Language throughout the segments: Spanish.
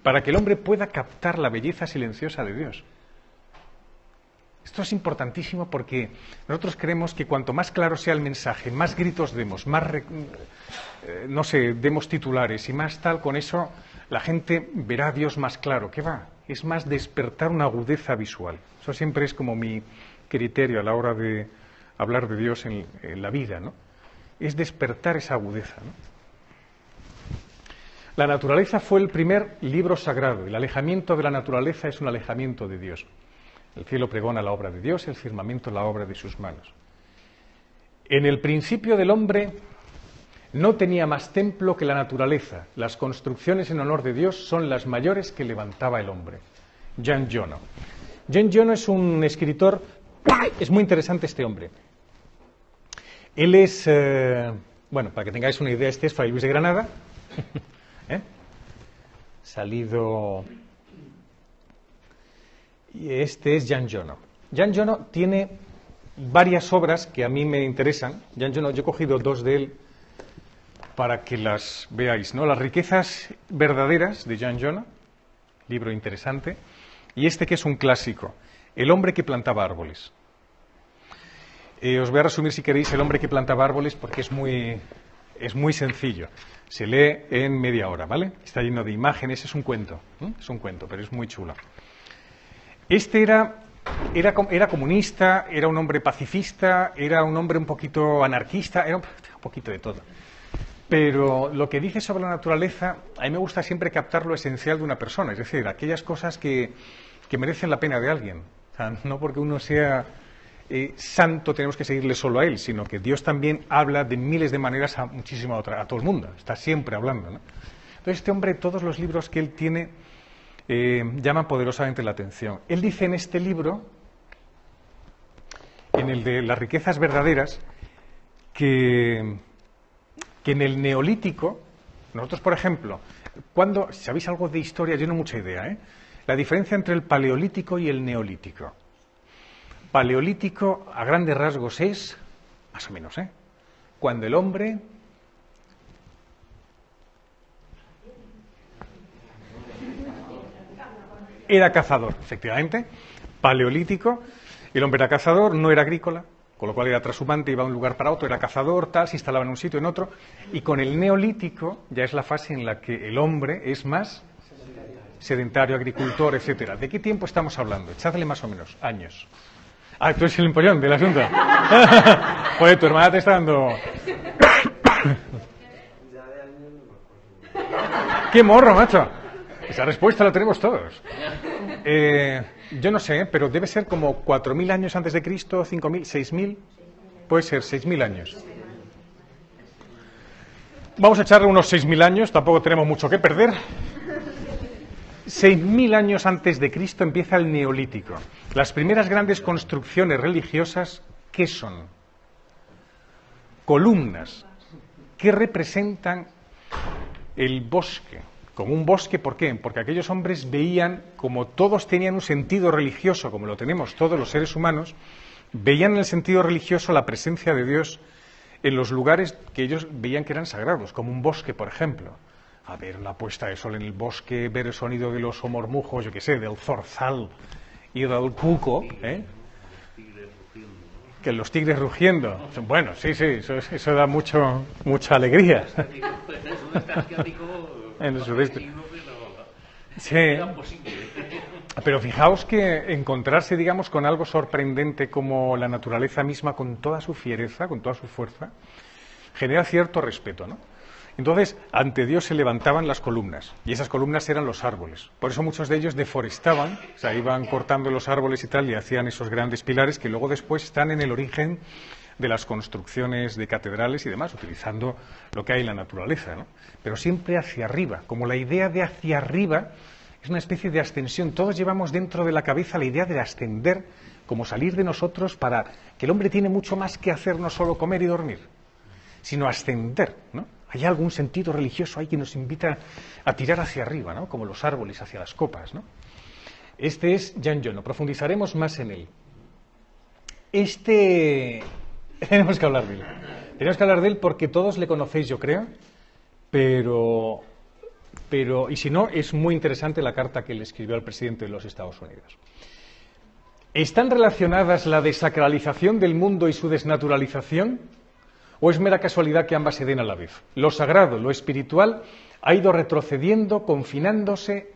para que el hombre pueda captar la belleza silenciosa de Dios. Esto es importantísimo porque nosotros creemos que cuanto más claro sea el mensaje, más gritos demos, más, no sé, demos titulares y más tal, con eso la gente verá a Dios más claro. ¿Qué va? Es más despertar una agudeza visual. Eso siempre es como mi criterio a la hora de hablar de Dios en la vida, ¿no? Es despertar esa agudeza, ¿no? La naturaleza fue el primer libro sagrado. El alejamiento de la naturaleza es un alejamiento de Dios. El cielo pregona la obra de Dios, el firmamento la obra de sus manos. En el principio del hombre no tenía más templo que la naturaleza. Las construcciones en honor de Dios son las mayores que levantaba el hombre. Jean Giono. Jean Giono es un escritor, es muy interesante este hombre. Él es, bueno, para que tengáis una idea, este es Fray Luis de Granada, salido... Y este es Jean Giono. Jean Giono tiene varias obras que a mí me interesan. Jean Giono, yo he cogido dos de él para que las veáis, ¿no? Las riquezas verdaderas de Jean Giono, libro interesante, y este que es un clásico, El hombre que plantaba árboles. Os voy a resumir, si queréis, El hombre que plantaba árboles porque es muy sencillo. Se lee en media hora, ¿vale? Está lleno de imágenes, es un cuento, pero es muy chulo. Este era comunista, era un hombre pacifista, era un hombre un poquito anarquista, era un poquito de todo. Pero lo que dice sobre la naturaleza, a mí me gusta siempre captar lo esencial de una persona, es decir, aquellas cosas que merecen la pena de alguien. O sea, no porque uno sea santo tenemos que seguirle solo a él, sino que Dios también habla de miles de maneras a todo el mundo, está siempre hablando, ¿no? Entonces este hombre, todos los libros que él tiene llaman poderosamente la atención. Él dice en este libro, en el de las riquezas verdaderas, que en el neolítico, nosotros, por ejemplo, si sabéis algo de historia, yo no mucha idea, la diferencia entre el paleolítico y el neolítico. Paleolítico, a grandes rasgos, es, más o menos, cuando el hombre era cazador, efectivamente. Paleolítico, el hombre era cazador, no era agrícola, con lo cual era trashumante, iba de un lugar para otro, era cazador, tal, se instalaba en un sitio, en otro. Y con el neolítico ya es la fase en la que el hombre es más sedentario, agricultor, etcétera. ¿De qué tiempo estamos hablando? Echadle más o menos, años. Ah, tú eres el empollón del asunto. Joder, tu hermana te está dando... ¡Qué morro, macho! Esa respuesta la tenemos todos. Yo no sé, pero debe ser como 4.000 años antes de Cristo, 5.000, 6.000. Puede ser 6.000 años. Vamos a echarle unos 6.000 años, tampoco tenemos mucho que perder. 6.000 años antes de Cristo empieza el Neolítico. Las primeras grandes construcciones religiosas, ¿qué son? Columnas que representan el bosque. Como un bosque, ¿por qué? Porque aquellos hombres veían, como todos tenían un sentido religioso, como lo tenemos todos los seres humanos, veían en el sentido religioso la presencia de Dios en los lugares que ellos veían que eran sagrados, como un bosque, por ejemplo. A ver la puesta de sol en el bosque, ver el sonido de los homormujos, yo qué sé, del zorzal y del cuco, que los tigres rugiendo. Bueno, sí, eso da mucha alegría. En el sureste. Sí. Pero fijaos que encontrarse, digamos, con algo sorprendente como la naturaleza misma, con toda su fiereza, con toda su fuerza, genera cierto respeto, ¿no? Entonces, ante Dios se levantaban las columnas, y esas columnas eran los árboles. Por eso muchos de ellos deforestaban, o sea, iban cortando los árboles y tal, y hacían esos grandes pilares que luego después están en el origen de las construcciones de catedrales y demás, utilizando lo que hay en la naturaleza, ¿no? Pero siempre hacia arriba, como la idea de hacia arriba es una especie de ascensión. Todos llevamos dentro de la cabeza la idea de ascender, como salir de nosotros para que el hombre tiene mucho más que hacer, no solo comer y dormir, sino ascender, ¿no? Hay algún sentido religioso ahí que nos invita a tirar hacia arriba, ¿no? Como los árboles hacia las copas, ¿no? Este es Jean Giono, profundizaremos más en él. Tenemos que hablar de él. Tenemos que hablar de él porque todos le conocéis, yo creo, pero pero, y si no, es muy interesante la carta que le escribió al presidente de los Estados Unidos. ¿Están relacionadas la desacralización del mundo y su desnaturalización? ¿O es mera casualidad que ambas se den a la vez? Lo sagrado, lo espiritual, ha ido retrocediendo, confinándose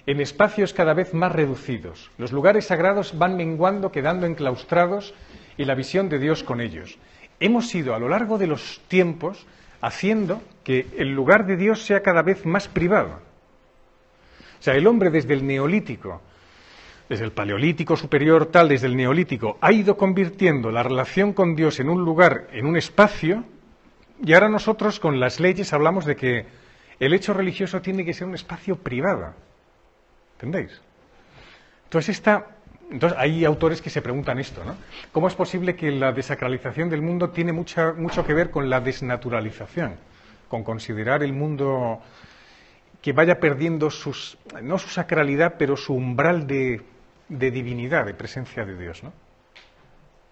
en espacios cada vez más reducidos. Los lugares sagrados van menguando, quedando enclaustrados, y la visión de Dios con ellos. Hemos ido a lo largo de los tiempos haciendo que el lugar de Dios sea cada vez más privado. O sea, el hombre desde el neolítico, desde el paleolítico superior tal, desde el neolítico, ha ido convirtiendo la relación con Dios en un lugar, en un espacio, y ahora nosotros con las leyes hablamos de que el hecho religioso tiene que ser un espacio privado. ¿Entendéis? Entonces hay autores que se preguntan esto, ¿no? ¿Cómo es posible que la desacralización del mundo tiene mucho que ver con la desnaturalización? Con considerar el mundo que vaya perdiendo no su sacralidad, pero su umbral de divinidad, de presencia de Dios, ¿no?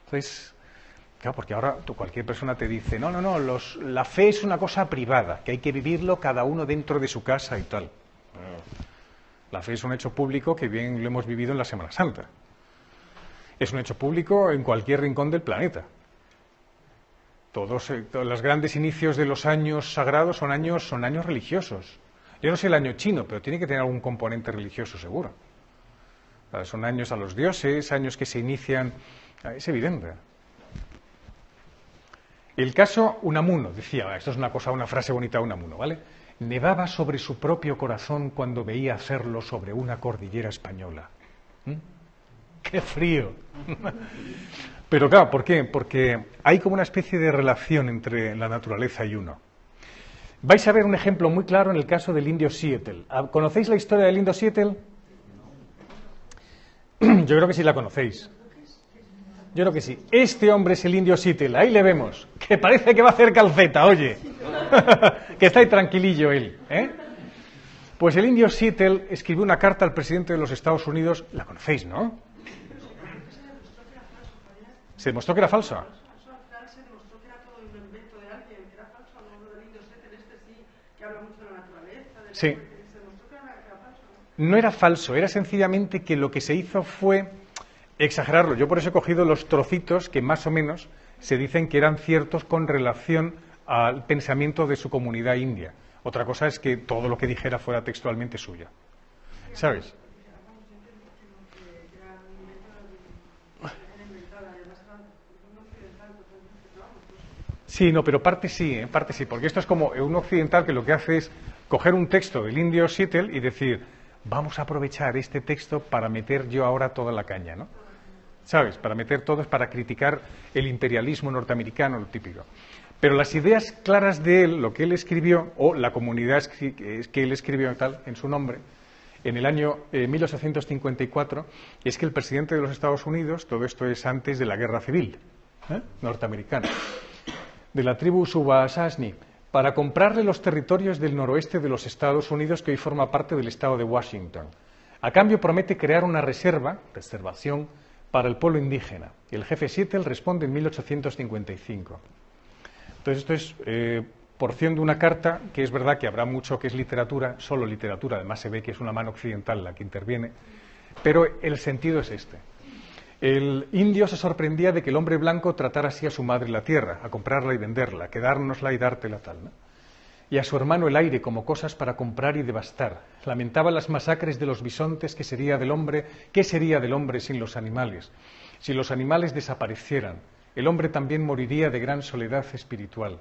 Entonces, claro, porque ahora cualquier persona te dice, no, la fe es una cosa privada, que hay que vivirlo cada uno dentro de su casa y tal. La fe es un hecho público que bien lo hemos vivido en la Semana Santa. Es un hecho público en cualquier rincón del planeta. Todos los grandes inicios de los años sagrados son años religiosos. Yo no sé el año chino, pero tiene que tener algún componente religioso seguro. Son años a los dioses, años que se inician... Es evidente. El caso Unamuno, decía, esto es una frase bonita de Unamuno, ¿vale? Nevaba sobre su propio corazón cuando veía hacerlo sobre una cordillera española. ¡Qué frío! Pero claro, ¿por qué? Porque hay como una especie de relación entre la naturaleza y uno. Vais a ver un ejemplo muy claro en el caso del indio Seattle. ¿Conocéis la historia del indio Seattle? Yo creo que sí la conocéis. Yo creo que sí. Este hombre es el indio Seattle, ahí le vemos, que parece que va a hacer calceta, oye. Que está ahí tranquilillo él, ¿eh? Pues el indio Seattle escribió una carta al presidente de los Estados Unidos, la conocéis, ¿no? ¿Se demostró que era falsa? Sí. No era falso, era sencillamente que lo que se hizo fue exagerarlo. Yo por eso he cogido los trocitos que más o menos se dicen que eran ciertos con relación al pensamiento de su comunidad india. Otra cosa es que todo lo que dijera fuera textualmente suya. ¿Sabes? Sí, no, pero parte sí, porque esto es como un occidental que lo que hace es coger un texto del indio Seattle y decir, vamos a aprovechar este texto para meter yo ahora toda la caña, ¿no? ¿Sabes? Para meter todo es para criticar el imperialismo norteamericano, lo típico. Pero las ideas claras de él, lo que él escribió, o la comunidad que él escribió tal, en su nombre, en el año 1854, es que el presidente de los Estados Unidos, todo esto es antes de la guerra civil norteamericana, de la tribu Subasasni, para comprarle los territorios del noroeste de los Estados Unidos, que hoy forma parte del estado de Washington. A cambio promete crear una reservación, para el pueblo indígena. Y el jefe Seattle responde en 1855. Entonces, esto es porción de una carta, que es verdad que habrá mucho que es literatura, solo literatura, además se ve que es una mano occidental la que interviene, pero el sentido es este. El indio se sorprendía de que el hombre blanco tratara así a su madre la tierra, a comprarla y venderla, a quedárnosla y dártela tal, ¿no? Y a su hermano el aire como cosas para comprar y devastar. Lamentaba las masacres de los bisontes, ¿qué sería del hombre sin los animales? Si los animales desaparecieran, el hombre también moriría de gran soledad espiritual.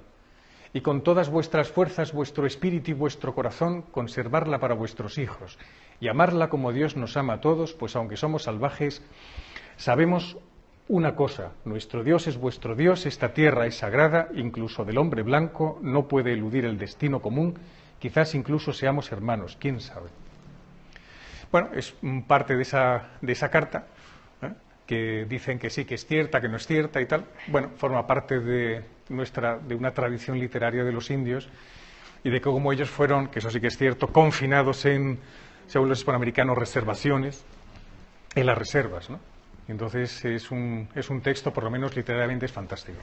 Y con todas vuestras fuerzas, vuestro espíritu y vuestro corazón, conservarla para vuestros hijos, y amarla como Dios nos ama a todos, pues aunque somos salvajes, sabemos una cosa, nuestro Dios es vuestro Dios, esta tierra es sagrada, incluso del hombre blanco no puede eludir el destino común, quizás incluso seamos hermanos, quién sabe. Bueno, es parte de esa carta, que dicen que sí, que es cierta, que no es cierta y tal. Bueno, forma parte de una tradición literaria de los indios y de cómo ellos fueron, que eso sí que es cierto, confinados en, según los hispanoamericanos, reservaciones, en las reservas, ¿no? Entonces es un texto, por lo menos literariamente, es fantástico.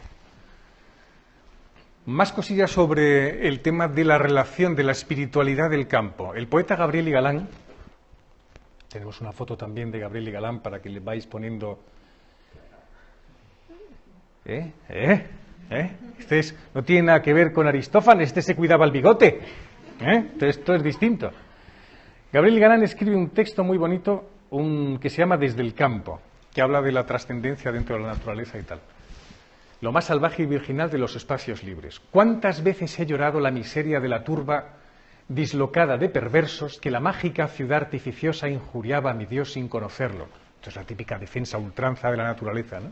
Más cosillas sobre el tema de la relación de la espiritualidad del campo. El poeta Gabriel y Galán, tenemos una foto también de Gabriel y Galán para que le vais poniendo... no tiene nada que ver con Aristófanes, este se cuidaba el bigote. Esto es distinto. Gabriel y Galán escribe un texto muy bonito que se llama Desde el campo, que habla de la trascendencia dentro de la naturaleza y tal. Lo más salvaje y virginal de los espacios libres. ¿Cuántas veces he llorado la miseria de la turba dislocada de perversos que la mágica ciudad artificiosa injuriaba a mi Dios sin conocerlo? Esto es la típica defensa a ultranza de la naturaleza, ¿no?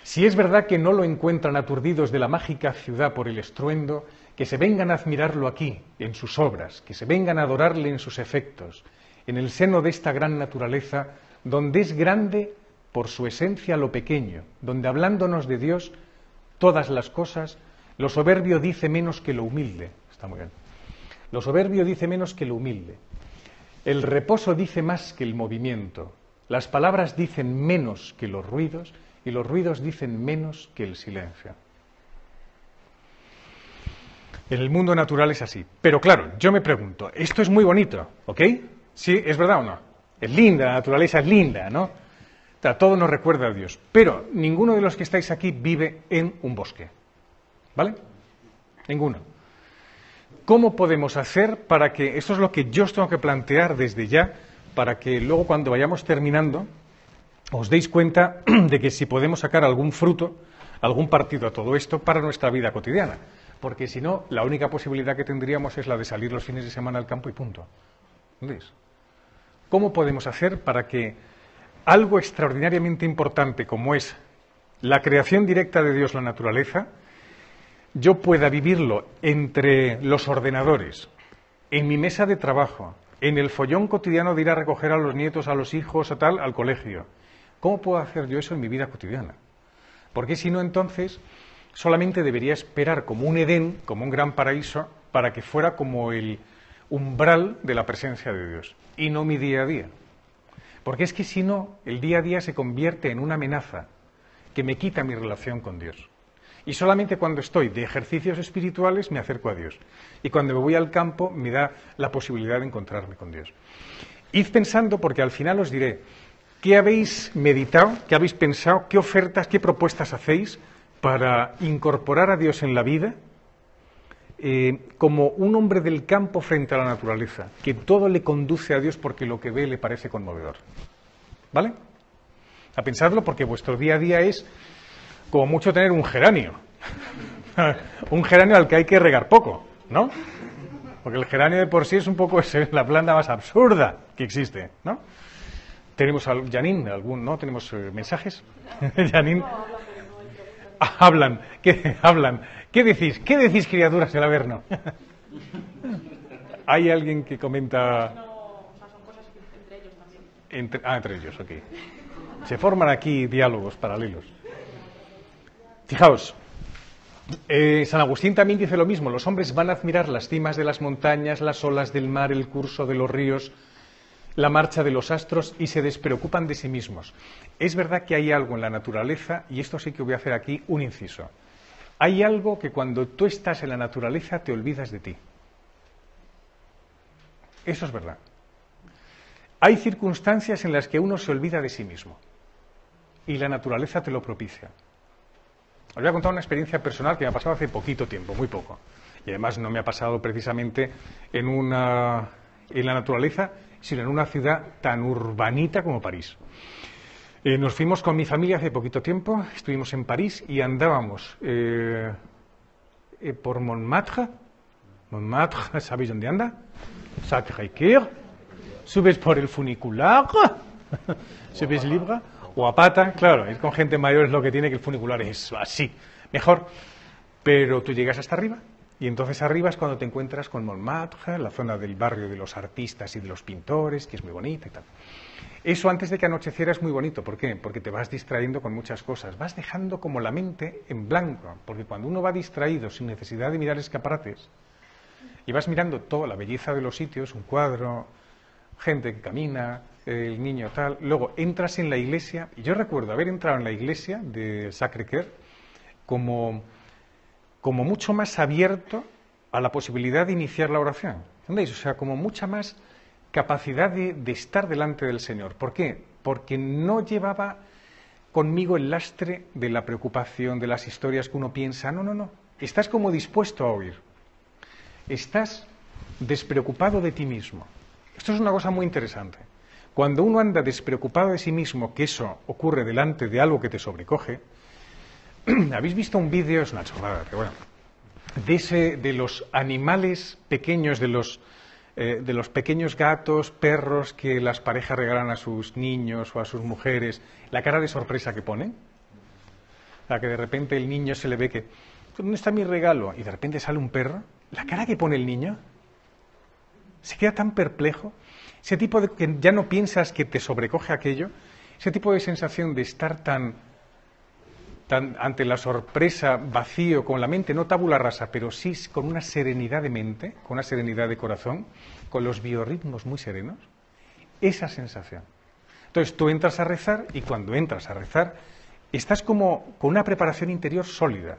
Si es verdad que no lo encuentran aturdidos de la mágica ciudad por el estruendo, que se vengan a admirarlo aquí, en sus obras, que se vengan a adorarle en sus efectos, en el seno de esta gran naturaleza, donde es grande por su esencia lo pequeño, donde hablándonos de Dios, todas las cosas, lo soberbio dice menos que lo humilde. Está muy bien. Lo soberbio dice menos que lo humilde. El reposo dice más que el movimiento. Las palabras dicen menos que los ruidos y los ruidos dicen menos que el silencio. En el mundo natural es así. Pero claro, yo me pregunto, esto es muy bonito, ¿ok? ¿Sí? ¿Es verdad o no? Es linda, la naturaleza es linda, ¿no? Todo nos recuerda a Dios. Pero ninguno de los que estáis aquí vive en un bosque. ¿Vale? Ninguno. ¿Cómo podemos hacer para que, esto es lo que yo os tengo que plantear desde ya, para que luego cuando vayamos terminando, os deis cuenta de que si podemos sacar algún fruto, algún partido a todo esto para nuestra vida cotidiana? Porque si no, la única posibilidad que tendríamos es la de salir los fines de semana al campo y punto. ¿Entendéis? ¿Cómo podemos hacer para que algo extraordinariamente importante como es la creación directa de Dios, la naturaleza, yo pueda vivirlo entre los ordenadores, en mi mesa de trabajo, en el follón cotidiano de ir a recoger a los nietos, a los hijos, a tal, al colegio? ¿Cómo puedo hacer yo eso en mi vida cotidiana? Porque si no, entonces, solamente debería esperar como un Edén, como un gran paraíso, para que fuera como el umbral de la presencia de Dios, y no mi día a día. Porque es que si no, el día a día se convierte en una amenaza que me quita mi relación con Dios. Y solamente cuando estoy de ejercicios espirituales me acerco a Dios. Y cuando me voy al campo me da la posibilidad de encontrarme con Dios. Id pensando, porque al final os diré, ¿qué habéis meditado? ¿Qué habéis pensado? ¿Qué ofertas, qué propuestas hacéis para incorporar a Dios en la vida? Como un hombre del campo frente a la naturaleza, que todo le conduce a Dios porque lo que ve le parece conmovedor. ¿Vale? A pensadlo, porque vuestro día a día es como mucho tener un geranio. Un geranio al que hay que regar poco, ¿no? Porque el geranio de por sí es un poco la planta más absurda que existe, ¿no? Tenemos a Janine, ¿no? ¿Tenemos mensajes? Janine. Hablan. ¿Qué decís? ¿Qué decís, criaturas del Averno? ¿Hay alguien que comenta? No, o sea, son cosas entre ellos también. Entre ellos, ok. Se forman aquí diálogos paralelos. Fijaos, San Agustín también dice lo mismo. Los hombres van a admirar las cimas de las montañas, las olas del mar, el curso de los ríos, la marcha de los astros y se despreocupan de sí mismos. Es verdad que hay algo en la naturaleza, y esto sí que voy a hacer aquí un inciso. Hay algo que cuando tú estás en la naturaleza te olvidas de ti. Eso es verdad. Hay circunstancias en las que uno se olvida de sí mismo y la naturaleza te lo propicia. Os voy a contar una experiencia personal que me ha pasado hace poquito tiempo, muy poco. Y además no me ha pasado precisamente en la naturaleza, sino en una ciudad tan urbanita como París. Nos fuimos con mi familia hace poquito tiempo, estuvimos en París y andábamos por Montmartre. Montmartre, ¿sabéis dónde anda? Sacré-Cœur. Subes por el funicular, subes libre, o a pata, claro, ir con gente mayor es lo que tiene, que el funicular es así, mejor. Pero tú llegas hasta arriba. Y entonces arriba es cuando te encuentras con Montmartre, la zona del barrio de los artistas y de los pintores, que es muy bonita y tal. Eso antes de que anocheciera es muy bonito. ¿Por qué? Porque te vas distrayendo con muchas cosas. Vas dejando como la mente en blanco. Porque cuando uno va distraído, sin necesidad de mirar escaparates, y vas mirando toda la belleza de los sitios, un cuadro, gente que camina, el niño tal, luego entras en la iglesia, y yo recuerdo haber entrado en la iglesia de Sacré-Cœur como como mucho más abierto a la posibilidad de iniciar la oración. ¿Entendéis? O sea, como mucha más capacidad de estar delante del Señor. ¿Por qué? Porque no llevaba conmigo el lastre de la preocupación, de las historias que uno piensa. No, no, no. Estás como dispuesto a oír. Estás despreocupado de ti mismo. Esto es una cosa muy interesante. Cuando uno anda despreocupado de sí mismo, que eso ocurre delante de algo que te sobrecoge, ¿habéis visto un vídeo? Es una chorrada, pero bueno, de los animales pequeños, de los pequeños gatos, perros que las parejas regalan a sus niños o a sus mujeres, la cara de sorpresa que ponen? O sea, que de repente el niño se le ve que, ¿dónde está mi regalo? Y de repente sale un perro. La cara que pone el niño, se queda tan perplejo. Ese tipo de que ya no piensas que te sobrecoge aquello, ese tipo de sensación de estar tan ante la sorpresa, vacío, con la mente no tabula rasa, pero sí con una serenidad de mente, con una serenidad de corazón, con los biorritmos muy serenos, esa sensación. Entonces tú entras a rezar y cuando entras a rezar estás como con una preparación interior sólida.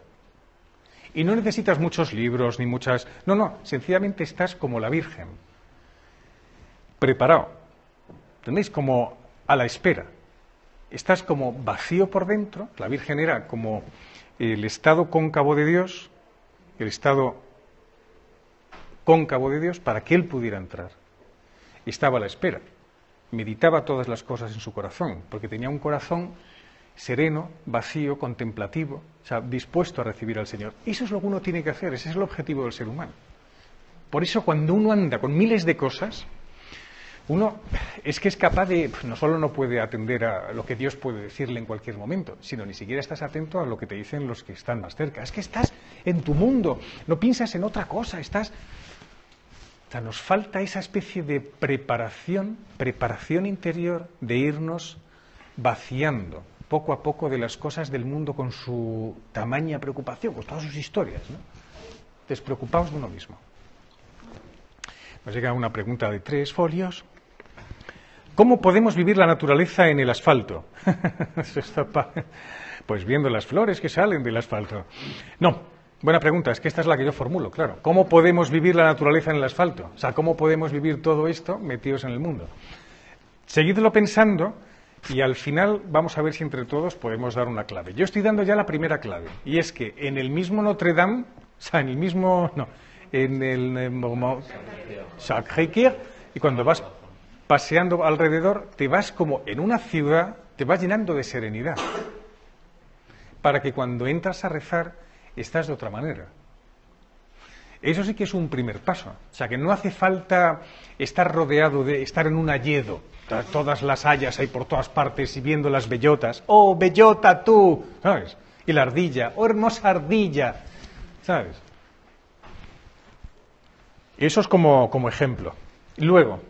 Y no necesitas muchos libros ni muchas... No, no, sencillamente estás como la Virgen, preparado. ¿Entendéis? Como a la espera. Estás como vacío por dentro. La Virgen era como el estado cóncavo de Dios, el estado cóncavo de Dios para que Él pudiera entrar. Estaba a la espera. Meditaba todas las cosas en su corazón, porque tenía un corazón sereno, vacío, contemplativo, o sea, dispuesto a recibir al Señor. Eso es lo que uno tiene que hacer, ese es el objetivo del ser humano. Por eso cuando uno anda con miles de cosas, uno es que es capaz de, no solo no puede atender a lo que Dios puede decirle en cualquier momento, sino ni siquiera estás atento a lo que te dicen los que están más cerca. Es que estás en tu mundo, no piensas en otra cosa, estás... O sea, nos falta esa especie de preparación interior de irnos vaciando poco a poco de las cosas del mundo con su tamaña preocupación, con todas sus historias, ¿no? Despreocupados de uno mismo. Nos llega una pregunta de 3 folios. ¿Cómo podemos vivir la naturaleza en el asfalto? Pues viendo las flores que salen del asfalto. No, buena pregunta, es que esta es la que yo formulo, claro. ¿Cómo podemos vivir la naturaleza en el asfalto? O sea, ¿cómo podemos vivir todo esto metidos en el mundo? Seguidlo pensando y al final vamos a ver si entre todos podemos dar una clave. Yo estoy dando ya la primera clave, y es que en el mismo Notre Dame, o sea, en el mismo... No, en el Sacré-Cœur, y cuando vas paseando alrededor, te vas como en una ciudad, te vas llenando de serenidad, para que cuando entras a rezar, estás de otra manera. Eso sí que es un primer paso. O sea, que no hace falta estar rodeado de, estar en un hayedo, todas las hayas ahí por todas partes y viendo las bellotas. ¡Oh, bellota tú! ¿Sabes? Y la ardilla. ¡Oh, hermosa ardilla! ¿Sabes? Eso es como ejemplo. Luego,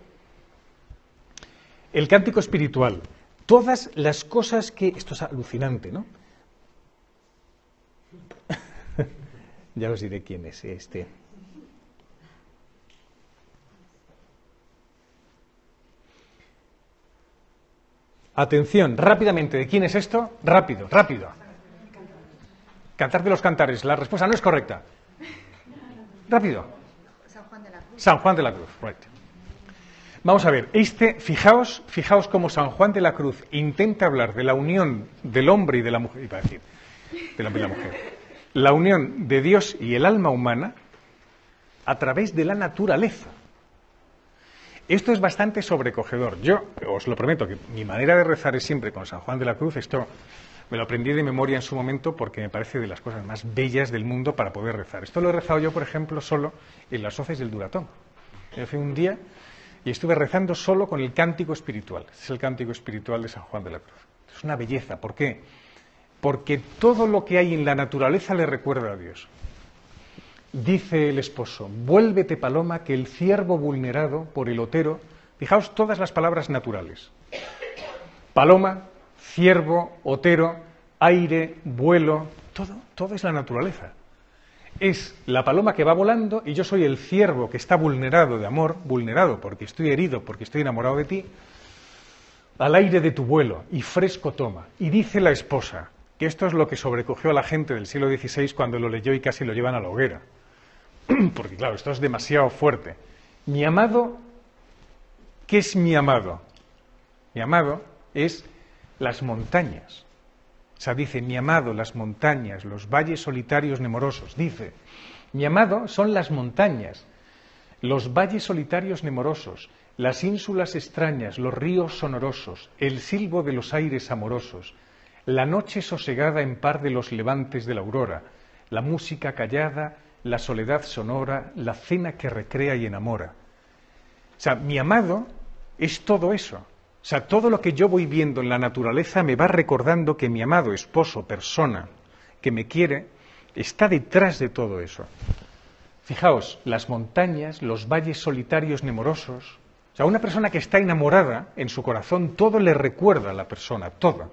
el cántico espiritual. Todas las cosas que... Esto es alucinante, ¿no? Ya os diré quién es este. Atención, rápidamente, ¿de quién es esto? Rápido, rápido. Cantar de los Cantares. La respuesta no es correcta. Rápido. San Juan de la Cruz. San Juan de la Cruz, right. Vamos a ver, fijaos cómo San Juan de la Cruz intenta hablar de la unión del hombre y de la mujer, iba a decir, del hombre y la mujer, la unión de Dios y el alma humana a través de la naturaleza. Esto es bastante sobrecogedor. Yo os lo prometo que mi manera de rezar es siempre con San Juan de la Cruz. Esto me lo aprendí de memoria en su momento porque me parece de las cosas más bellas del mundo para poder rezar. Esto lo he rezado yo, por ejemplo, solo en las hoces del Duratón. Yo fui un día y estuve rezando solo con el cántico espiritual. Es el cántico espiritual de San Juan de la Cruz. Es una belleza. ¿Por qué? Porque todo lo que hay en la naturaleza le recuerda a Dios. Dice el esposo: vuélvete, paloma, que el ciervo vulnerado por el otero... Fijaos todas las palabras naturales. Paloma, ciervo, otero, aire, vuelo... Todo es la naturaleza. Es la paloma que va volando y yo soy el ciervo que está vulnerado de amor, vulnerado porque estoy herido, porque estoy enamorado de ti, al aire de tu vuelo, y fresco toma. Y dice la esposa: que esto es lo que sobrecogió a la gente del siglo XVI cuando lo leyó y casi lo llevan a la hoguera. Porque claro, esto es demasiado fuerte. Mi amado, ¿qué es mi amado? Mi amado es las montañas. O sea, dice, mi amado, las montañas, los valles solitarios nemorosos. Dice, mi amado son las montañas, los valles solitarios nemorosos, las ínsulas extrañas, los ríos sonorosos, el silbo de los aires amorosos, la noche sosegada en par de los levantes de la aurora, la música callada, la soledad sonora, la cena que recrea y enamora. O sea, mi amado es todo eso. O sea, todo lo que yo voy viendo en la naturaleza me va recordando que mi amado esposo, persona, que me quiere, está detrás de todo eso. Fijaos, las montañas, los valles solitarios nemorosos. O sea, una persona que está enamorada, en su corazón, todo le recuerda a la persona, todo.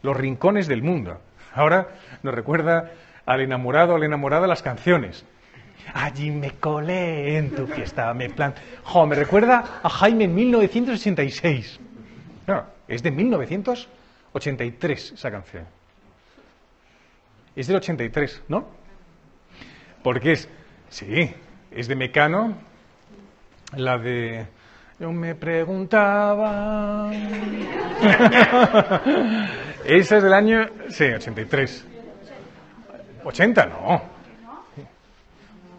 Los rincones del mundo. Ahora nos recuerda al enamorado, a la enamorada las canciones. Allí me colé en tu fiesta, me recuerda a Jaime en 1986. No, es de 1983 esa canción. Es del 83, ¿no? Porque es de Mecano, la de... Yo me preguntaba... Esa es del año... Sí, 83. 80, no.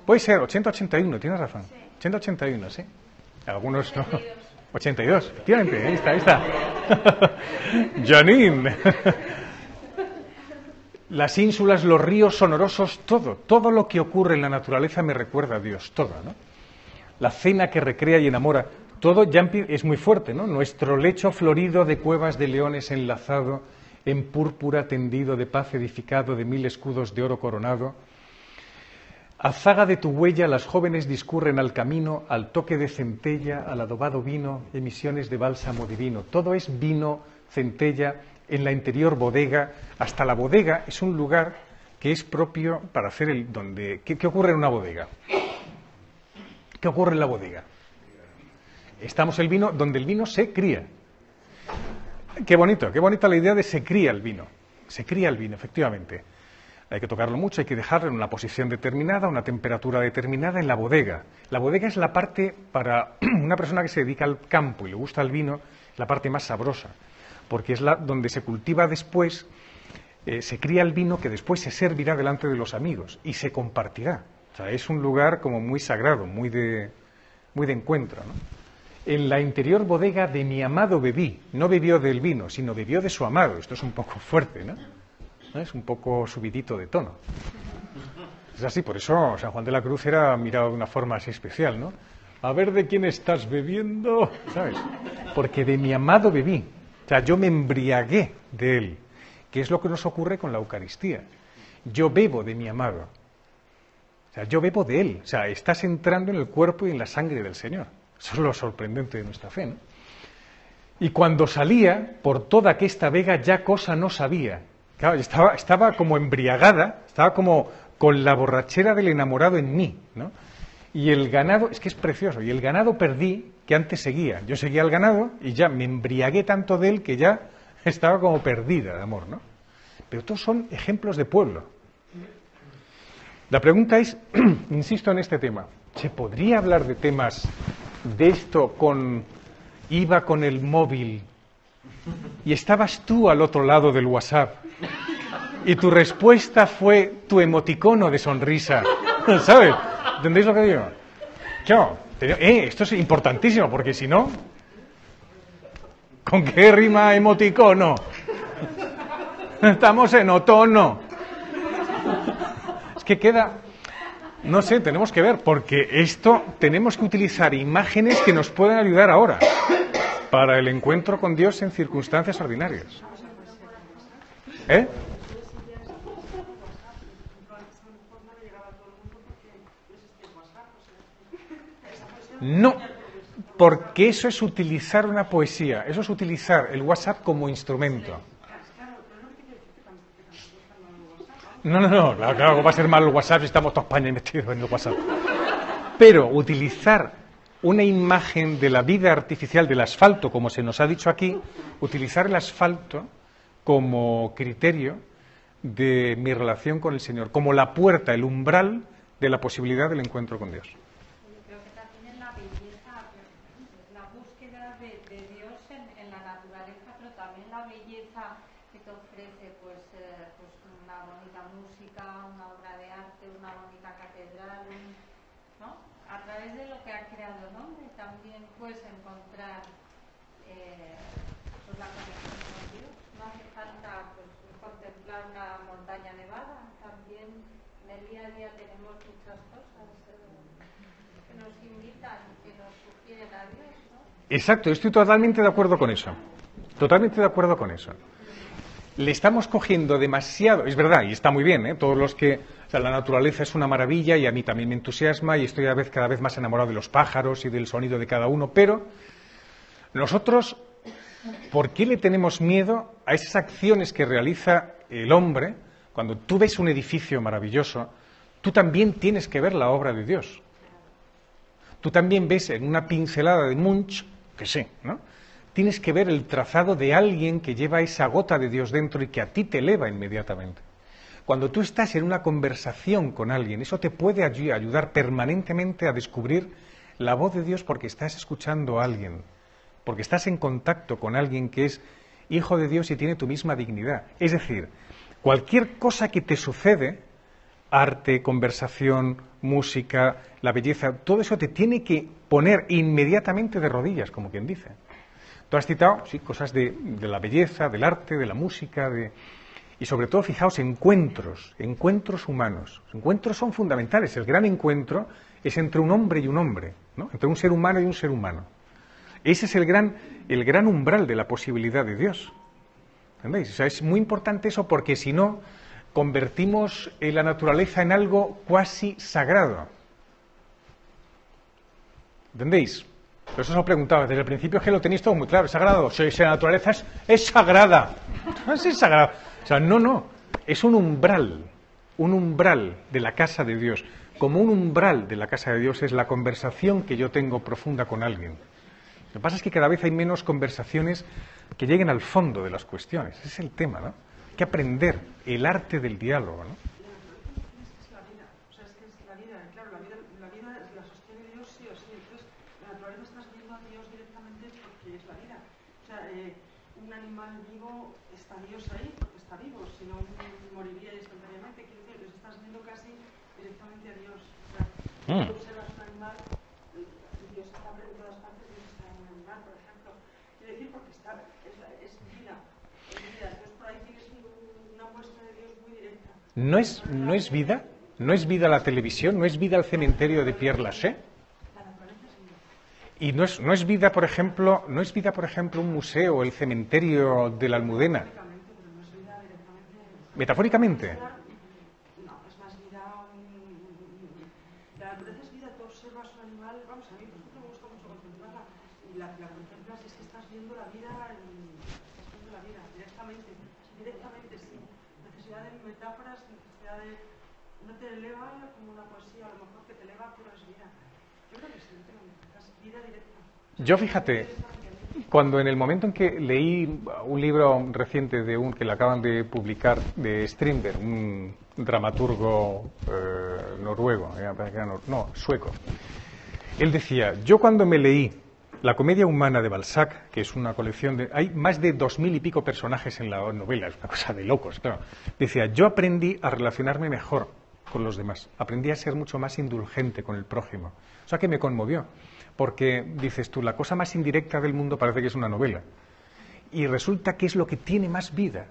Puede ser, 80-81, tienes razón. 80-81, sí. Algunos no. 82, efectivamente, ahí está. Janine. Las ínsulas, los ríos sonorosos, todo lo que ocurre en la naturaleza me recuerda a Dios, todo, ¿no? La cena que recrea y enamora, todo ya es muy fuerte, ¿no? Nuestro lecho florido de cuevas de leones enlazado, en púrpura tendido de paz edificado, de 1000 escudos de oro coronado. A zaga de tu huella las jóvenes discurren al camino, al toque de centella, al adobado vino, emisiones de bálsamo divino. Todo es vino, centella, en la interior bodega. Hasta la bodega es un lugar que es propio para hacer ¿Qué ocurre en una bodega? ¿Qué ocurre en la bodega? Estamos el vino donde el vino se cría. Qué bonita la idea de se cría el vino. Se cría el vino, efectivamente. Hay que tocarlo mucho, hay que dejarlo en una posición determinada, una temperatura determinada en la bodega. La bodega es la parte, para una persona que se dedica al campo y le gusta el vino, la parte más sabrosa, porque es donde se cultiva después, se cría el vino que después se servirá delante de los amigos y se compartirá. O sea, es un lugar como muy sagrado, muy de encuentro, ¿no? En la interior bodega de mi amado bebí, no bebió del vino, sino bebió de su amado. Esto es un poco fuerte, ¿no? Es un poco subidito de tono. Es así, por eso San Juan de la Cruz era mirado de una forma así especial, ¿no? A ver de quién estás bebiendo, ¿sabes? Porque de mi amado bebí. O sea, yo me embriagué de él, que es lo que nos ocurre con la Eucaristía. Yo bebo de mi amado. O sea, yo bebo de él. O sea, estás entrando en el cuerpo y en la sangre del Señor. Eso es lo sorprendente de nuestra fe, ¿no? Y cuando salía por toda aquesta vega ya cosa no sabía. Claro, estaba como embriagada, estaba como con la borrachera del enamorado en mí, ¿no? Y el ganado, es que es precioso, y el ganado perdí que antes seguía. Yo seguía al ganado y ya me embriagué tanto de él que ya estaba como perdida de amor, ¿no? Pero todos son ejemplos de pueblo. La pregunta es, insisto en este tema, ¿se podría hablar de temas de esto iba con el móvil y estabas tú al otro lado del WhatsApp y tu respuesta fue tu emoticono de sonrisa? ¿Sabes? ¿Entendéis lo que digo? Claro, esto es importantísimo, porque si no, ¿con qué rima emoticono? Estamos en otoño. Es que queda... No sé, tenemos que ver, porque tenemos que utilizar imágenes que nos puedan ayudar ahora para el encuentro con Dios en circunstancias ordinarias. ¿Eh? No, porque eso es utilizar una poesía, eso es utilizar el WhatsApp como instrumento. No, claro, va a ser mal el WhatsApp si estamos toda España metidos en el WhatsApp. Pero utilizar una imagen de la vida artificial del asfalto, como se nos ha dicho aquí, utilizar el asfalto como criterio de mi relación con el Señor, como la puerta, el umbral de la posibilidad del encuentro con Dios. Yo creo que también en la belleza, la búsqueda de Dios en la naturaleza, pero también la belleza que te ofrece pues una bonita música, una obra de arte, una bonita catedral, ¿no? A través de lo que ha creado el hombre también puedes encontrar pues la conexión con Dios. No hace falta pues contemplar una montaña nevada, también en el día a día tenemos muchas cosas que nos invitan, que nos sugieren a Dios, ¿no? Exacto, estoy totalmente de acuerdo con eso. Totalmente de acuerdo con eso. Le estamos cogiendo demasiado, es verdad, y está muy bien, ¿eh? Todos los que, o sea, la naturaleza es una maravilla y a mí también me entusiasma y estoy cada vez más enamorado de los pájaros y del sonido de cada uno, pero nosotros, ¿por qué le tenemos miedo a esas acciones que realiza el hombre? Cuando tú ves un edificio maravilloso, tú también tienes que ver la obra de Dios. Tú también ves en una pincelada de Munch, que sé, ¿no? Tienes que ver el trazado de alguien que lleva esa gota de Dios dentro y que a ti te eleva inmediatamente. Cuando tú estás en una conversación con alguien, eso te puede ayudar permanentemente a descubrir la voz de Dios porque estás escuchando a alguien, porque estás en contacto con alguien que es hijo de Dios y tiene tu misma dignidad. Es decir, cualquier cosa que te sucede, arte, conversación, música, la belleza, todo eso te tiene que poner inmediatamente de rodillas, como quien dice. Tú has citado, sí, cosas de la belleza, del arte, de la música, y sobre todo, fijaos, encuentros humanos. Los encuentros son fundamentales. El gran encuentro es entre un hombre y un hombre, ¿no? Entre un ser humano y un ser humano. Ese es el gran umbral de la posibilidad de Dios. ¿Entendéis? O sea, es muy importante eso porque si no, convertimos la naturaleza en algo cuasi sagrado. ¿Entendéis? Por eso os lo preguntaba, desde el principio es que lo tenéis todo muy claro, es sagrado. Si la naturaleza es sagrada. No es sagrada. O sea, no. Es un umbral de la casa de Dios. Como un umbral de la casa de Dios es la conversación que yo tengo profunda con alguien. Lo que pasa es que cada vez hay menos conversaciones que lleguen al fondo de las cuestiones. Ese es el tema, ¿no? Hay que aprender el arte del diálogo, ¿no? Es la vida, o sea, es que es la vida, claro, la vida la sostiene Dios sí o sí, entonces la naturaleza estás viendo a Dios directamente porque es la vida, o sea, un animal vivo está Dios ahí porque está vivo, si no moriría instantáneamente, quiero decir, les estás viendo casi directamente a Dios, o sea, tú observas un animal, Dios está en todas partes, Dios está en un animal, por ejemplo, quiero decir porque es vida, entonces por ahí tienes una muestra de Dios muy directa. ¿No es vida? ¿No es vida la televisión? ¿No es vida el cementerio de Père Lachaise? Y no es vida, por ejemplo, un museo, el cementerio de la Almudena. Metafóricamente. No, es más vida. La naturaleza es vida, tú observas un animal, vamos, a mí por ejemplo me gusta mucho contemplarla y la contemplas y es que estás viendo la vida, directamente sí. Necesidad de metáforas, necesidad de. No te eleva como una poesía, a lo mejor que te eleva, pero es vida. Yo creo que sí, es vida directa. Yo fíjate, cuando en el momento en que leí un libro reciente que le acaban de publicar de Strindberg, un dramaturgo noruego, sueco, él decía, yo cuando me leí La comedia humana de Balzac, que es una colección de... Hay más de 2000 y pico personajes en la novela, es una cosa de locos, claro. Decía, yo aprendí a relacionarme mejor con los demás, aprendí a ser mucho más indulgente con el prójimo. O sea que me conmovió, porque dices tú, la cosa más indirecta del mundo parece que es una novela. Y resulta que es lo que tiene más vida.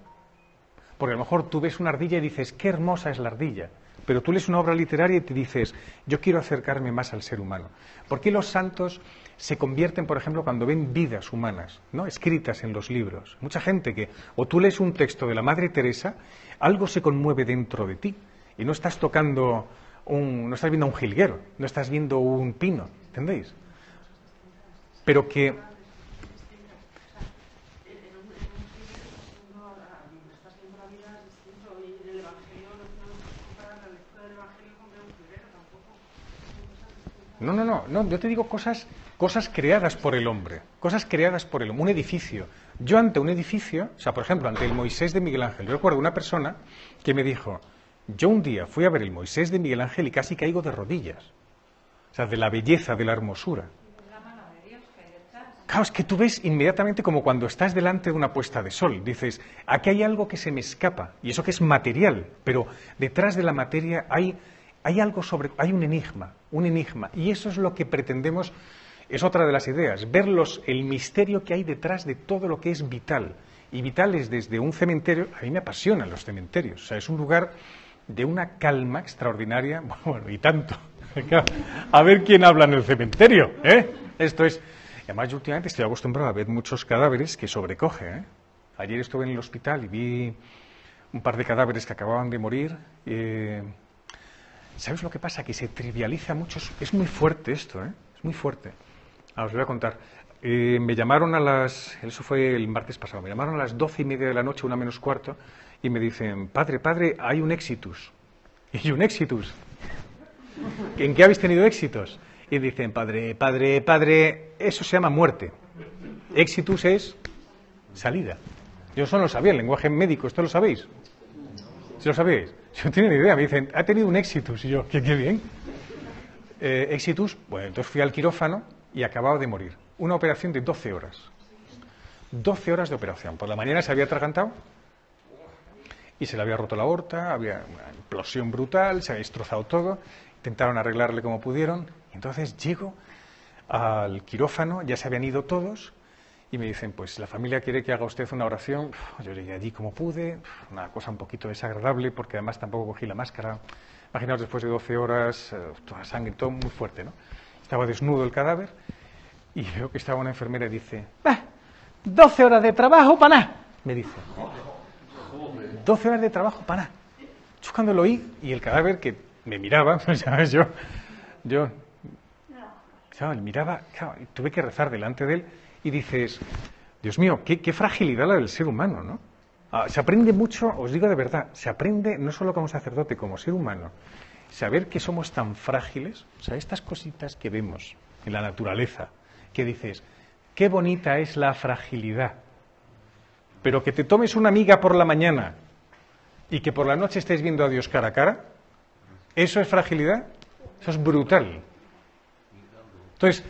Porque a lo mejor tú ves una ardilla y dices, qué hermosa es la ardilla. Pero tú lees una obra literaria y te dices, yo quiero acercarme más al ser humano. ¿Por qué los santos se convierten, por ejemplo, cuando ven vidas humanas, ¿no?, escritas en los libros? Mucha gente que, o tú lees un texto de la Madre Teresa, algo se conmueve dentro de ti. Y no estás no estás viendo un jilguero, no estás viendo un pino, ¿entendéis? Pero que... No, yo te digo cosas cosas creadas por el hombre, cosas creadas por el hombre, un edificio. Yo ante un edificio, o sea, por ejemplo, ante el Moisés de Miguel Ángel, yo recuerdo una persona que me dijo, yo un día fui a ver el Moisés de Miguel Ángel y casi caigo de rodillas, o sea, de la belleza, de la hermosura. Claro, es que tú ves inmediatamente como cuando estás delante de una puesta de sol, dices, aquí hay algo que se me escapa, y eso que es material, pero detrás de la materia hay algo hay un enigma, y eso es lo que pretendemos, es otra de las ideas, ver el misterio que hay detrás de todo lo que es vital, y vital es desde un cementerio, a mí me apasionan los cementerios, o sea, es un lugar de una calma extraordinaria, bueno, y tanto, a ver quién habla en el cementerio, ¿eh? Esto es... Además, yo últimamente estoy acostumbrado a ver muchos cadáveres que sobrecoge, ¿eh? Ayer estuve en el hospital y vi un par de cadáveres que acababan de morir. ¿Sabes lo que pasa? Que se trivializa mucho. Es muy fuerte esto, ¿eh? Es muy fuerte. Os voy a contar. Me llamaron eso fue el martes pasado, me llamaron a las 12:30 de la noche, 1:45, y me dicen, padre, hay un éxitus. ¿Y un éxitus? ¿En qué habéis tenido éxitos? Y dicen, padre, eso se llama muerte. Éxitus es salida. Yo eso no lo sabía, el lenguaje médico, ¿esto lo sabéis? ¿Sí lo sabéis? Yo no tenía ni idea, me dicen, ha tenido un éxitus. Y yo, qué bien. Éxitus, bueno, entonces fui al quirófano y acababa de morir. Una operación de 12 horas. 12 horas de operación. Por la mañana se había atragantado y se le había roto la aorta, había una implosión brutal, se había destrozado todo. Intentaron arreglarle como pudieron. Entonces llego al quirófano, ya se habían ido todos, y me dicen, pues la familia quiere que haga usted una oración. Yo llegué allí como pude, una cosa un poquito desagradable, porque además tampoco cogí la máscara. Imaginaos, después de 12 horas, toda la sangre, todo muy fuerte, ¿no? Estaba desnudo el cadáver, y veo que estaba una enfermera y dice, 12 horas de trabajo para nada, me dice. 12 horas de trabajo para nada. Yo cuando lo oí, y el cadáver que me miraba, ¿sabes? Yo claro, miraba, claro, tuve que rezar delante de él y dices, Dios mío, qué fragilidad la del ser humano, ¿no? Se aprende mucho, os digo de verdad, se aprende no solo como sacerdote, como ser humano, saber que somos tan frágiles, o sea, estas cositas que vemos en la naturaleza, que dices, qué bonita es la fragilidad, pero que te tomes una miga por la mañana y que por la noche estés viendo a Dios cara a cara, ¿eso es fragilidad? Eso es brutal. Entonces,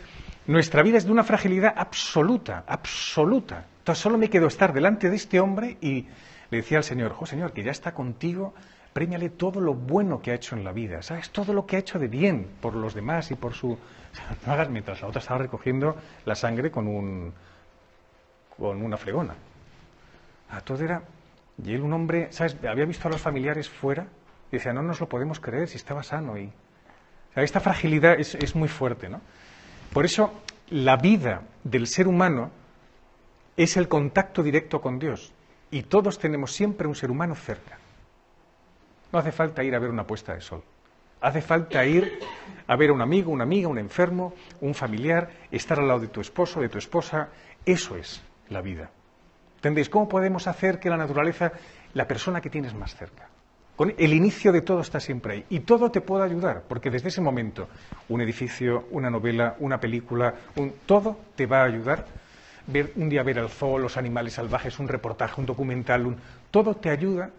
nuestra vida es de una fragilidad absoluta, absoluta. Entonces, solo me quedo estar delante de este hombre y le decía al Señor, Señor, que ya está contigo, premiale todo lo bueno que ha hecho en la vida, ¿sabes? Todo lo que ha hecho de bien por los demás y por su... O sea, no hagas mientras la otra estaba recogiendo la sangre con una fregona. Todo era... Y él, un hombre, ¿sabes? Había visto a los familiares fuera y decía, no nos lo podemos creer si estaba sano. Y... O sea, esta fragilidad es muy fuerte, ¿no? Por eso, la vida del ser humano es el contacto directo con Dios. Y todos tenemos siempre un ser humano cerca. No hace falta ir a ver una puesta de sol. Hace falta ir a ver a un amigo, una amiga, un enfermo, un familiar, estar al lado de tu esposo, de tu esposa. Eso es la vida. ¿Entendéis? ¿Cómo podemos hacer que la naturaleza, la persona que tienes más cerca? El inicio de todo está siempre ahí. Y todo te puede ayudar, porque desde ese momento, un edificio, una novela, una película, todo te va a ayudar. Un día ver al zoo, los animales salvajes, un reportaje, un documental, todo te ayuda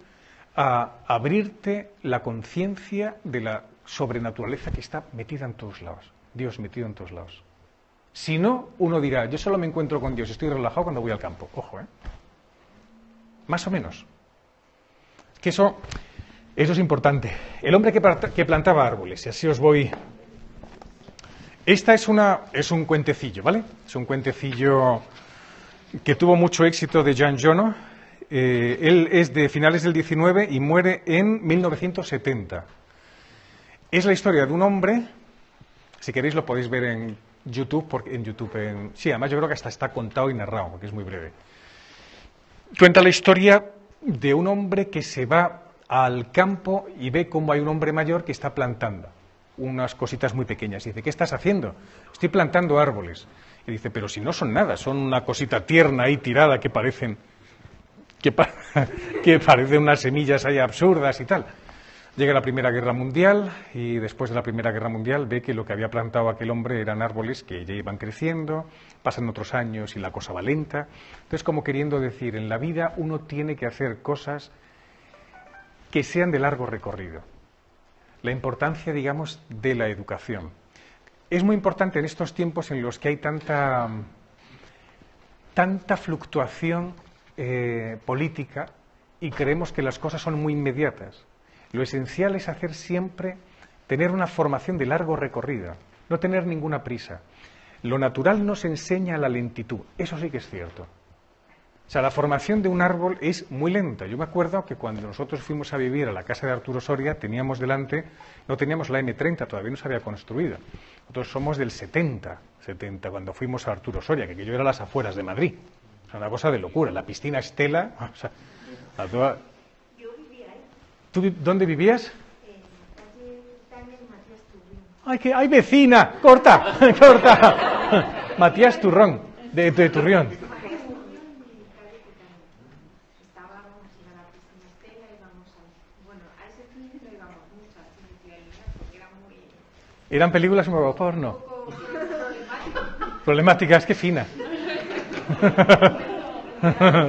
a abrirte la conciencia de la sobrenaturaleza que está metida en todos lados. Dios metido en todos lados. Si no, uno dirá, yo solo me encuentro con Dios, estoy relajado cuando voy al campo. Ojo, ¿eh? Más o menos. Que eso es importante. El hombre que plantaba árboles, y así os voy... Esta es un cuentecillo, ¿vale? Es un cuentecillo que tuvo mucho éxito de Jean Genot. Él es de finales del 19 y muere en 1970. Es la historia de un hombre, si queréis lo podéis ver en YouTube, sí, además yo creo que hasta está contado y narrado, porque es muy breve. Cuenta la historia de un hombre que se va al campo y ve cómo hay un hombre mayor que está plantando unas cositas muy pequeñas. Y dice, ¿qué estás haciendo? Estoy plantando árboles. Y dice, pero si no son nada, son una cosita tierna ahí tirada que parecen unas semillas ahí absurdas y tal. Llega la Primera Guerra Mundial y después de la Primera Guerra Mundial ve que lo que había plantado aquel hombre eran árboles que ya iban creciendo, pasan otros años y la cosa va lenta. Entonces, como queriendo decir, en la vida uno tiene que hacer cosas que sean de largo recorrido. La importancia, digamos, de la educación. Es muy importante en estos tiempos en los que hay tanta fluctuación política y creemos que las cosas son muy inmediatas. Lo esencial es hacer siempre, tener una formación de largo recorrido, no tener ninguna prisa. Lo natural nos enseña la lentitud, eso sí que es cierto. O sea, la formación de un árbol es muy lenta. Yo me acuerdo que cuando nosotros fuimos a vivir a la casa de Arturo Soria, teníamos delante, no teníamos la M30, todavía no se había construido. Nosotros somos del 70, cuando fuimos a Arturo Soria, que yo era a las afueras de Madrid. O sea, una cosa de locura. La piscina Estela, o sea, ¿Tú dónde vivías? ¡Ay, vecina! ¡Corta! ¡Corta! Matías Turrón, de Turrión. ¿Eran películas como porno? Problemáticas, qué fina.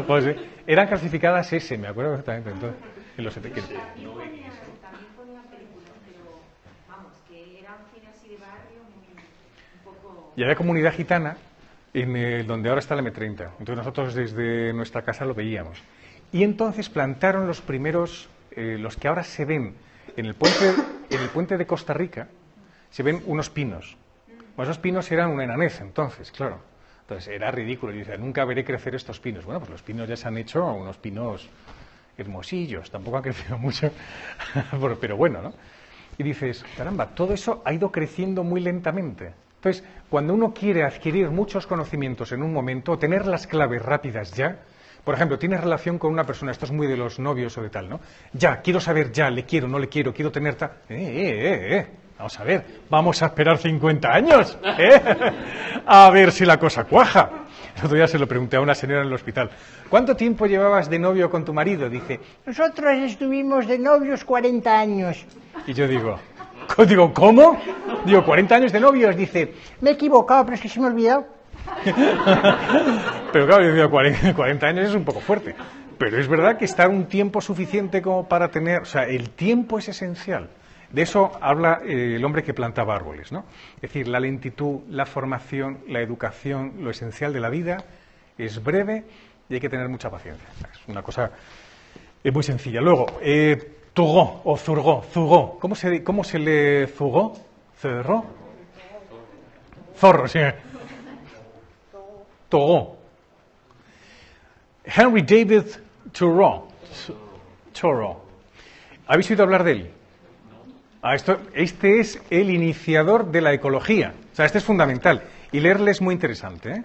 Pues sí. Eran clasificadas S, me acuerdo exactamente. Entonces, en los También ponían películas, pero vamos, que era un cine así de barrio, un poco... Y había comunidad gitana donde ahora está la M30. Entonces nosotros desde nuestra casa lo veíamos. Y entonces plantaron los primeros, los que ahora se ven en el puente de Costa Rica, se ven unos pinos. Bueno, esos pinos eran una enanez entonces, claro. Entonces era ridículo. Yo decía, nunca veré crecer estos pinos. Bueno, pues los pinos ya se han hecho unos pinos hermosillos, tampoco han crecido mucho, pero bueno, ¿no? Y dices, caramba, todo eso ha ido creciendo muy lentamente. Entonces, cuando uno quiere adquirir muchos conocimientos en un momento, o tener las claves rápidas ya, por ejemplo, tienes relación con una persona, esto es muy de los novios o de tal, ¿no? Ya, quiero saber ya, le quiero, no le quiero tener tal... Vamos a ver, vamos a esperar 50 años, a ver si la cosa cuaja. El otro día se lo pregunté a una señora en el hospital. ¿Cuánto tiempo llevabas de novio con tu marido? Dice, nosotros estuvimos de novios 40 años. Y yo digo, ¿cómo? Digo, 40 años de novios. Dice, me he equivocado, pero es que se me ha olvidado. Pero claro, yo digo, 40 años es un poco fuerte. Pero es verdad que estar un tiempo suficiente como para tener... O sea, el tiempo es esencial. De eso habla el hombre que plantaba árboles, ¿no? Es decir, la lentitud, la formación, la educación, lo esencial de la vida es breve y hay que tener mucha paciencia. Es una cosa muy sencilla. Luego, Turgot o Zurgot. ¿Cómo se lee Zurgot? ¿Cerro? Zorro, sí. Turgot. Henry David Thoreau. ¿Habéis oído hablar de él? Este es el iniciador de la ecología. O sea, este es fundamental. Y leerle es muy interesante, ¿eh?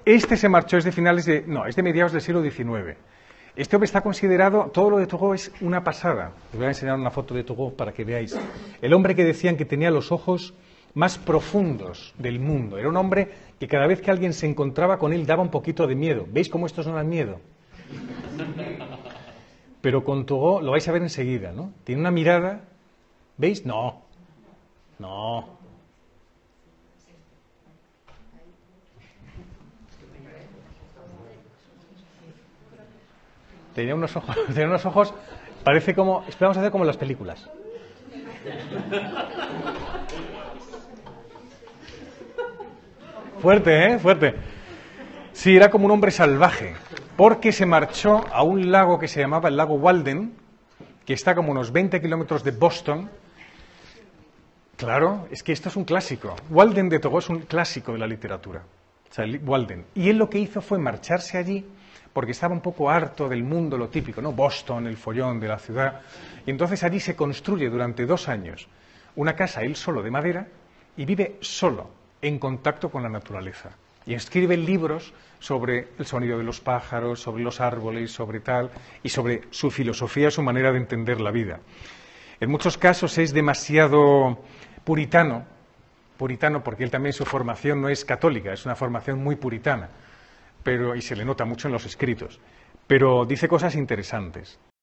Este se marchó, es de mediados del siglo XIX. Este hombre está considerado, todo lo de Turgot es una pasada. Os voy a enseñar una foto de Turgot para que veáis. El hombre que decían que tenía los ojos más profundos del mundo. Era un hombre que cada vez que alguien se encontraba con él daba un poquito de miedo. ¿Veis cómo estos no dan miedo? Pero con Turgot lo vais a ver enseguida, ¿no? Tiene una mirada... ¿Veis? No. Tenía unos ojos, parece como, esperamos hacer como en las películas. Fuerte, ¿eh? Fuerte. Sí, era como un hombre salvaje, porque se marchó a un lago que se llamaba el lago Walden, que está como unos 20 kilómetros de Boston. Claro, es que esto es un clásico. Walden de Turgot es un clásico de la literatura. O sea, Walden. Y él lo que hizo fue marcharse allí porque estaba un poco harto del mundo, lo típico, ¿no? Boston, el follón de la ciudad. Y entonces allí se construye durante 2 años una casa, él solo, de madera, y vive solo, en contacto con la naturaleza. Y escribe libros sobre el sonido de los pájaros, sobre los árboles, sobre tal, y sobre su filosofía, su manera de entender la vida. En muchos casos es demasiado puritano porque él también su formación no es católica, es una formación muy puritana, y se le nota mucho en los escritos, pero dice cosas interesantes.